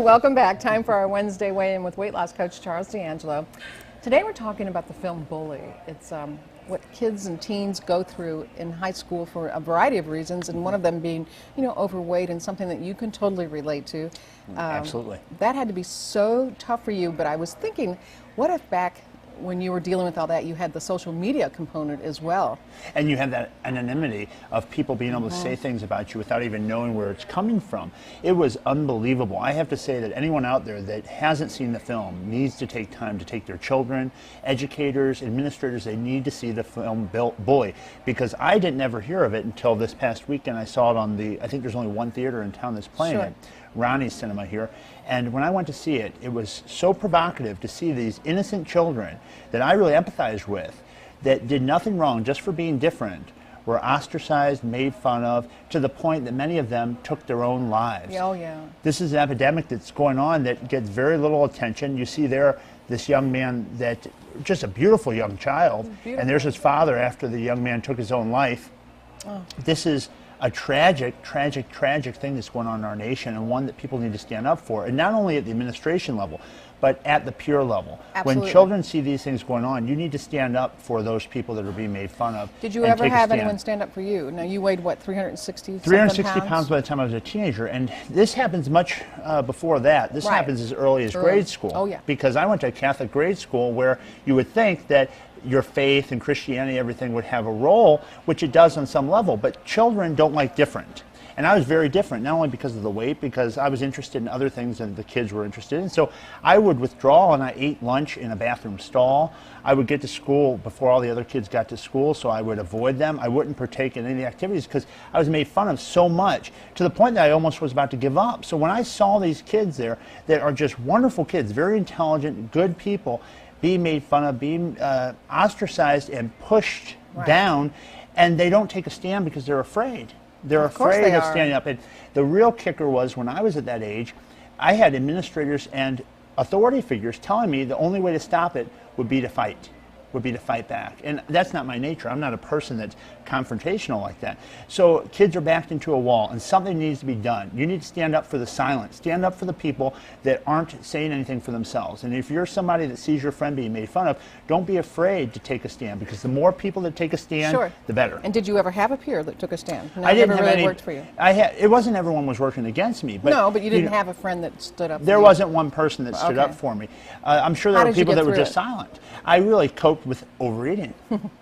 Welcome back. Time for our Wednesday weigh-in with weight loss coach Charles D'Angelo. Today we're talking about the film Bully. It's what kids and teens go through in high school for a variety of reasons, and one of them being, overweight, and something that you can totally relate to. Absolutely. That had to be so tough for you, but I was thinking, what if back when you were dealing with all that, you had the social media component as well? And you had that anonymity of people being able to say things about you without even knowing where it's coming from. It was unbelievable. I have to say that anyone out there that hasn't seen the film needs to take time to take their children, educators, administrators. They need to see the film Bully, because I didn't ever hear of it until this past weekend. I saw it on I think there's only one theater in town that's playing it, Ronnie's Cinema here. And when I went to see it, it was so provocative to see these innocent children that I really empathized with, that did nothing wrong just for being different, were ostracized, made fun of, to the point that many of them took their own lives. Oh, yeah. This is an epidemic that's going on that gets very little attention. You see there this young man, that just a beautiful young child, and there's his father after the young man took his own life. Oh. This is a tragic thing that's going on in our nation, and one that people need to stand up for, and not only at the administration level, but at the peer level. Absolutely. When children see these things going on, you need to stand up for those people that are being made fun of. Did you ever have anyone stand up for you? Now, you weighed, what, 360 pounds by the time I was a teenager, and this happens much before that. This happens as early as grade school. Oh, yeah. Because I went to a Catholic grade school where you would think that your faith and Christianity, everything would have a role, which it does on some level, but children don't like different. And I was very different, not only because of the weight, because I was interested in other things than the kids were interested in. So I would withdraw, and I ate lunch in a bathroom stall. I would get to school before all the other kids got to school, so I would avoid them. I wouldn't partake in any of the activities because I was made fun of so much, to the point that I almost was about to give up. So when I saw these kids there that are just wonderful kids, very intelligent, good people, being made fun of, being ostracized and pushed down, and they don't take a stand because they're afraid. They're afraid of standing up. And the real kicker was, when I was at that age, I had administrators and authority figures telling me the only way to stop it would be to fight back. And that's not my nature. I'm not a person that's confrontational like that. So kids are backed into a wall, and something needs to be done. You need to stand up for the silent. Stand up for the people that aren't saying anything for themselves. And if you're somebody that sees your friend being made fun of, don't be afraid to take a stand, because the more people that take a stand, the better. And did you ever have a peer that took a stand? No, I didn't have really any. Worked for you. It wasn't everyone was working against me. But, no, but you didn't have a friend that stood up for you. There wasn't one person that stood up for me. I'm sure there were people that were just silent. I really coped with overeating.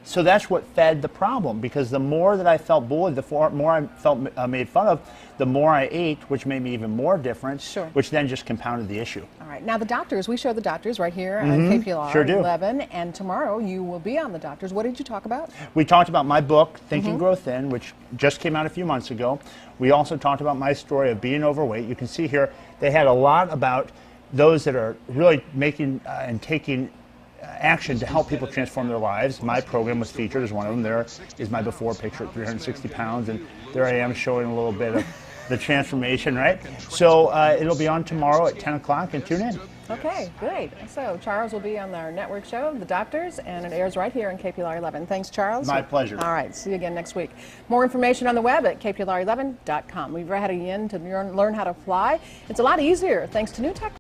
So that's what fed the problem, because the more that I felt bullied, the more I felt made fun of, the more I ate, which made me even more different, which then just compounded the issue. All right. Now, the doctors, we show the doctors right here on KPLR 11, and tomorrow you will be on the doctors. What did you talk about? We talked about my book, Think and Grow Thin, which just came out a few months ago. We also talked about my story of being overweight. You can see here they had a lot about those that are really making and taking action to help people transform their lives. My program was featured as one of them. There is my before picture at 360 pounds, and there I am showing a little bit of the transformation, right? So it'll be on tomorrow at 10 o'clock, and tune in. Okay, great. So Charles will be on our network show, The Doctors, and it airs right here on KPLR 11. Thanks, Charles. My pleasure. All right, see you again next week. More information on the web at kplr11.com. We've had you in to learn how to fly. It's a lot easier thanks to new technology.